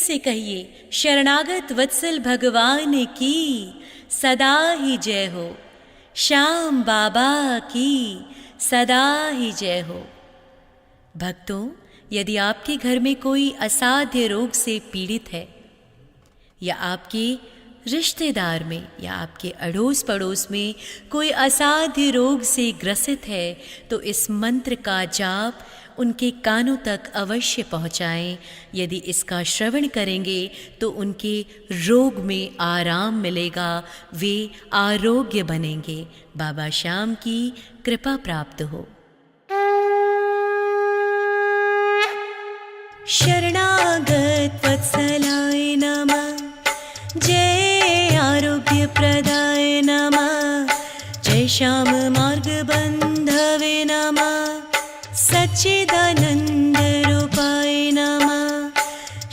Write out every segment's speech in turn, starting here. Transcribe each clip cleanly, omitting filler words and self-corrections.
से कहिए, शरणागत वत्सल भगवान की सदा ही जय हो। श्याम बाबा की सदा ही जय हो। भक्तों, यदि आपके घर में कोई असाध्य रोग से पीड़ित है या आपके रिश्तेदार में या आपके अड़ोस पड़ोस में कोई असाध्य रोग से ग्रसित है, तो इस मंत्र का जाप उनके कानों तक अवश्य पहुँचाएं। यदि इसका श्रवण करेंगे तो उनके रोग में आराम मिलेगा, वे आरोग्य बनेंगे। बाबा श्याम की कृपा प्राप्त हो। शरणागत वत्सलाय नमः, जय आरोग्य प्रदाय नमः, जय श्याम मार्ग बंधवे नमः, सच्चिदानंद रूपाय नमः।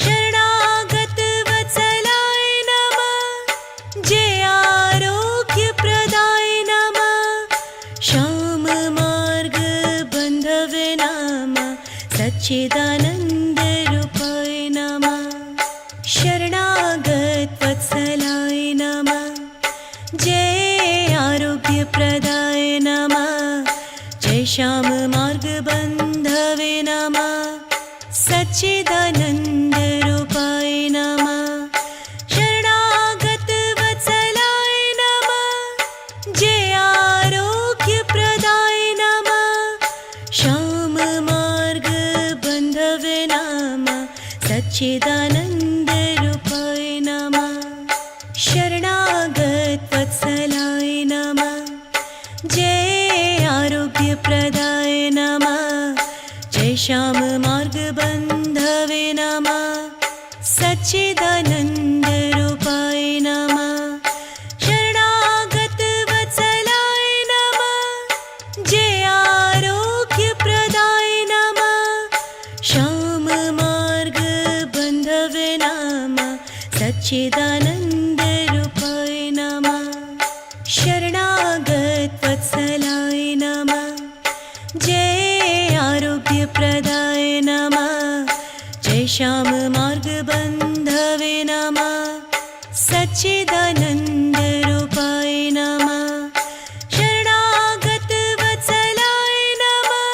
शरणागत वत्सलाय नमः, जय आरोग्य प्रदाय नमः, श्याम मार्ग बंधवे नमः, सच्चिदानंद रूपाय नमः। शरणागत वत्सलाय नमः, जय आरोग्य प्रदाय नमः, जय श्याम मार्ग बंधवे नमः, सच्चिदानंद रूपाय नमः। शरणागत वत्सलाय नमः, जय आरोग्य प्रदाय नमः, श्याम मार्ग बंधवे नमः, सच्चिदानंद रूपाय नमः। शरणागत वत्सलाय नमः, जय आरोग्य प्रदाय नमः, जय श्याम मार्ग बंधवे नमः, सच्चिदानंद रूपाय नमः। शरणागत वत्सलाय नमः, जय आरोग्य प्रदाय नमः, श्याम मार्ग बंधवे नमः, सच्चिदानंद रूपाय नमः। शरणागत वत्सलाय नमः, जय आरोग्य प्रदाय नमः, जय श्याम मार्ग बंधवे नमः, सच्चिदानंद रूपाय नमः। शरणागत वत्सलाय नमः,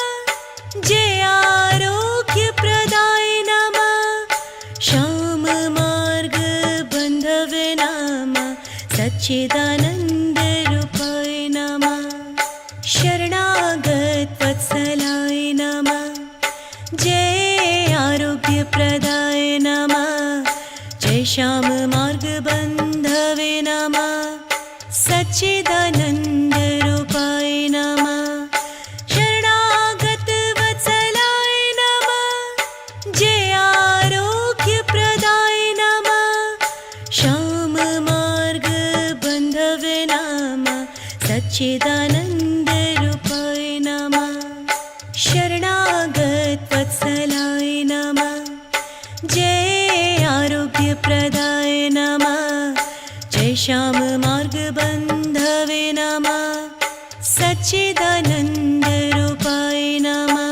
जय आरोग्य प्रदाय नमः, श्याम मार्ग बंधवे नमः, सच्चिदानंद रूपाय नमः। शरणागत वत्सलाय नमः, जय आरोग्य प्रदाय नमः, जय श्याम मार्ग बंधवे नमः, सच्चिदानंद रूपाय नमः। शरणागत वत्सलाय नमः, जय आरोग्य प्रदाय नमः, श्याम मार्ग बंधवे नमः, सच्चिदानंद रूपाय नमः। शरणागत वत्सलाय नमः, जय आरोग्य प्रदाय नमः, जय श्याम मार्ग बंधवे नमः, सच्चिदानंद रूपाय नमः।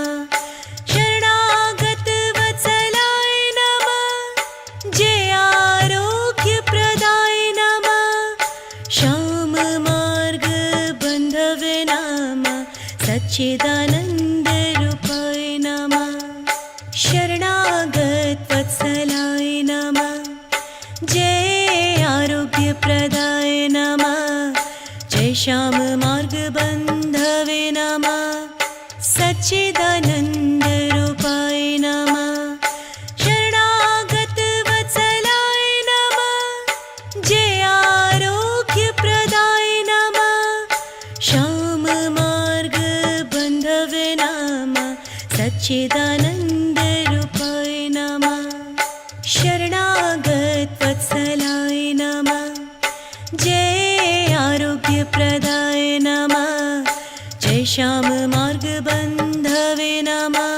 शरणागत वत्सलाय नमः, जय आरोग्य प्रदाय नमः, श्याम मार्ग बंधवे नमः, सच्चिदानंद रूपाय नमः। शरणागत वत्सलाय नमः, जय आरोग्य प्रदाय नमः, जय श्याम मार्ग बंधवे नमः, सच्चिदानंद रूपाय नमः। शरणागत वत्सलाय नमः, जय आरोग्य प्रदाय नमः, श्याम मार्ग बंधवे नमः, सच्चिदानंद रूपाय नमः। शरणागत वत्सलाय नमः, जय आरोग्य प्रदाय नमः, जय श्याम मार्ग बंधवे नमः,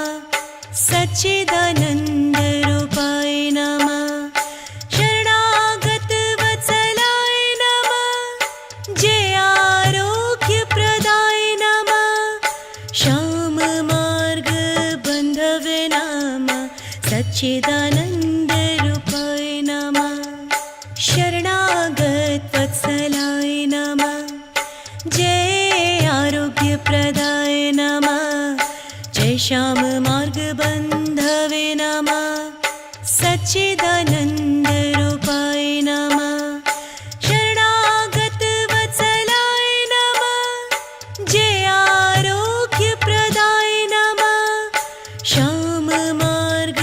सच्चिदानंद रूपाय नमः। शरणागत वत्सलाय नमः, जय आरोग्य प्रदाय नमः, श्याम मार्ग बंधवे नमः, सच्चिदानंद रूपाय सच्चिदानन्दरूपाय नमः। शरणागत वत्सलाय नमः। जय आरोग्यप्रदाय नमः। श्याम मार्ग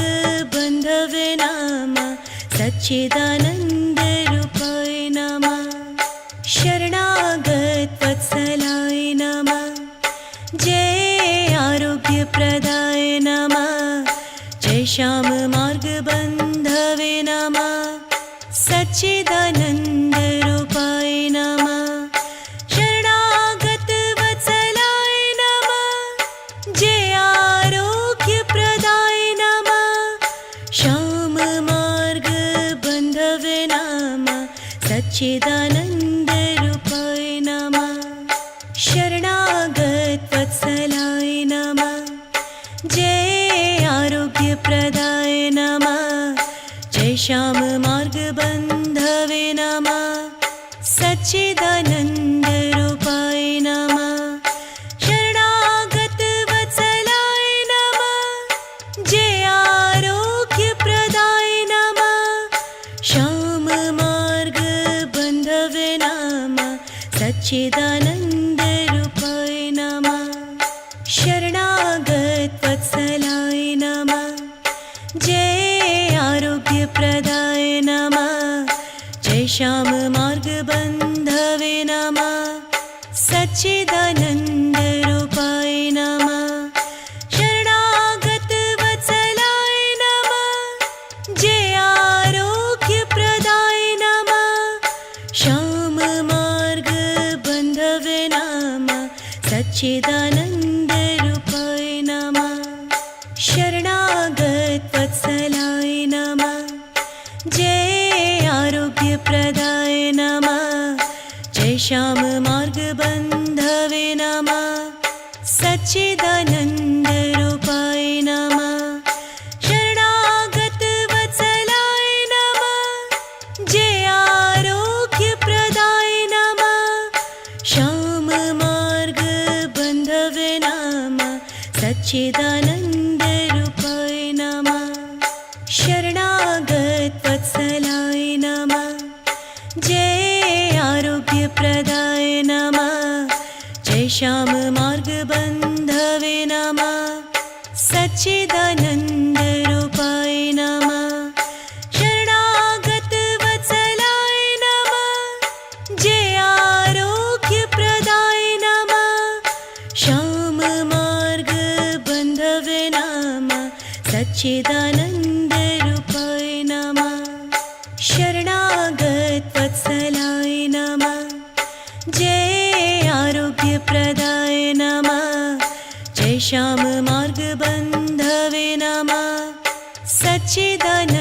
बन्धवे नमः। सच्चिदानन्दरूपाय नमः। शरणागत वत्सलाय नमः। जय आरोग्यप्रदाय नमः। जय श्याम मार्ग बन्धवे नमः। सच्चिदानन्दरूपाय नमः। शरणागत वत्सलाय नमः। जय आरोग्यप्रदाय नमः। श्याम मार्ग बन्धवे नमः। सच्चिदानन्दरूपाय नमः। शरणागत वत्सलाय नमः। जय आरोग्यप्रदाय नमः। जय श्याम मार्ग बन्धवे नमः। सच्चिदानन्दरूपाय नमः। शरणागत वत्सलाय नमः। जय आरोग्यप्रदाय नमः। श्याम मार्ग बन्धवे नमः। सच्चिदानन्दरूपाय नमः। शरणागत वत्सलाय नमः। जय आरोग्यप्रदाय नमः। जय श्याम मार्ग बन्धवे नमः। सच्चिदानन्दरूपाय नमः। शरणागत वत्सलाय नमः। जय आरोग्यप्रदाय नमः। श्याम मार्ग बन्धवे नमः। सच्चिदानन्दरूपाय नमः। शरणागत वत्सलाय नमः। जय आरोग्यप्रदाय नमः। जय श्याम मार्ग बन्धवे नमः। सच्चिदानन्दरूपाय नमः। शरणागत वत्सलाय नमः। जय आरोग्यप्रदाय नमः। श्याम मार्ग बन्धवे नमः। सच्चिदानन्दरूपाय नमः। शरणागत वत्सलाय नमः। जय आरोग्यप्रदाय नमः। जय श्याम मार्ग बन्धवे नमः। सच्चिदानन्दरूपाय नमः। शरणागत वत्सलाय नमः। जय आरोग्यप्रदाय नमः। श्याम मार्ग बन्धवे नमः। सच्चिदानन्दरूपाय नमः। शरणागत वत्सलाय नमः। जय आरोग्यप्रदाय नमः। जय श्याम मार्ग बन्धवे नमः। सच्चिदानन्दरूपाय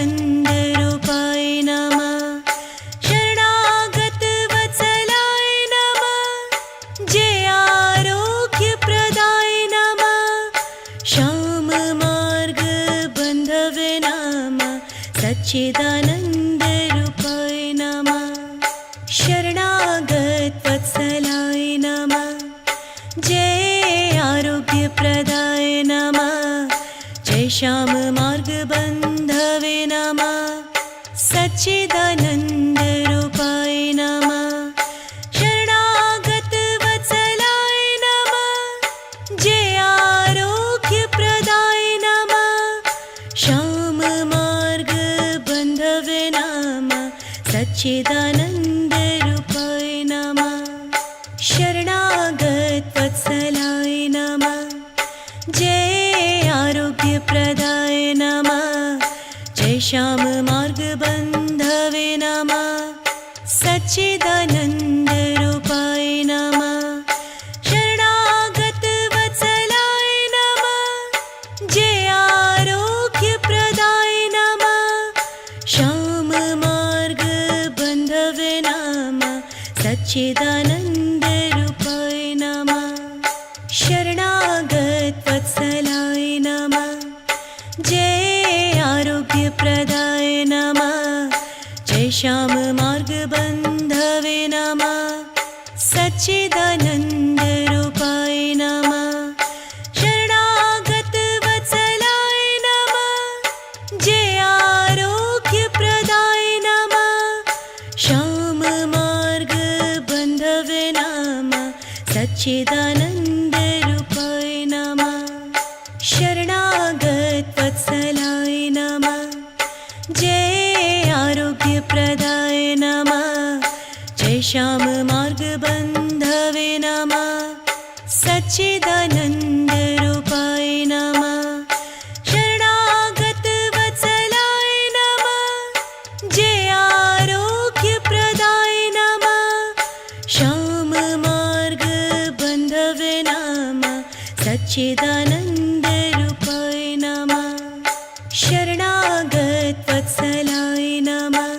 नमः। शरणागत वत्सलाय नमः। जय आरोग्यप्रदाय नमः। श्याम मार्ग बन्धवे नमः। सच्चिदानन्दरूपाय नमः। शरणागत वत्सलाय नमः। जय आरोग्यप्रदाय नमः। जय श्याम मार्ग बन्धवे नमः। सच्चिदानन्दरूपाय नमः। शरणागत वत्सलाय नमः। जय आरोग्यप्रदाय नमः। श्याम मार्ग बन्धवे नमः। सच्चिदानन्दरूपाय नमः। शरणागत वत्सलाय नमः। जय आरोग्यप्रदाय नमः। जय श्याम मार्ग बन्धवे नमः। सच्चिदानन्दरूपाय नमः। शरणागत वत्सलाय नमः। जय आरोग्यप्रदाय नमः। श्याम मार्ग बन्धवे नमः। सच्चिदानन्दरूपाय नमः। शरणागत वत्सलाय नमः। जय आरोग्यप्रदाय नमः। जय श्याम मार्ग बन्धवे नमः। सच्चिदानन्दरूपाय नमः। शरणागत वत्सलाय नमः। जय सच्चिदानन्दरूपाय नमः शरणागत वत्सलाय नमः जय आरोग्यप्रदाय नमः जय श्याम मार्गबन्धवे नमः सच्चिदानन्दरूपाय नमः शरणागत वत्सलाय नमः जय आरोग्यप्रदाय नमः श्याम मार्गबन्धवे नमः सच्चिदानन्दरूपाय नमः शरणागत वत्सलाय नमः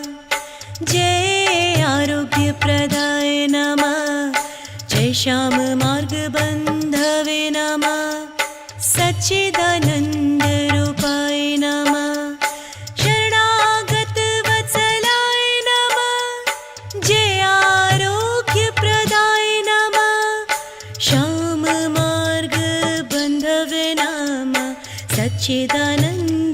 जय आरोग्यप्रदाय नमः जय श्याम मार्गबन्धवे नमः सच्चिदानन्दरूपाय नमः शरणागत वत्सलाय नमः जय आरोग्यप्रदाय नमः श्याम मार्गबन्धवे नमः सच्चिदानन्द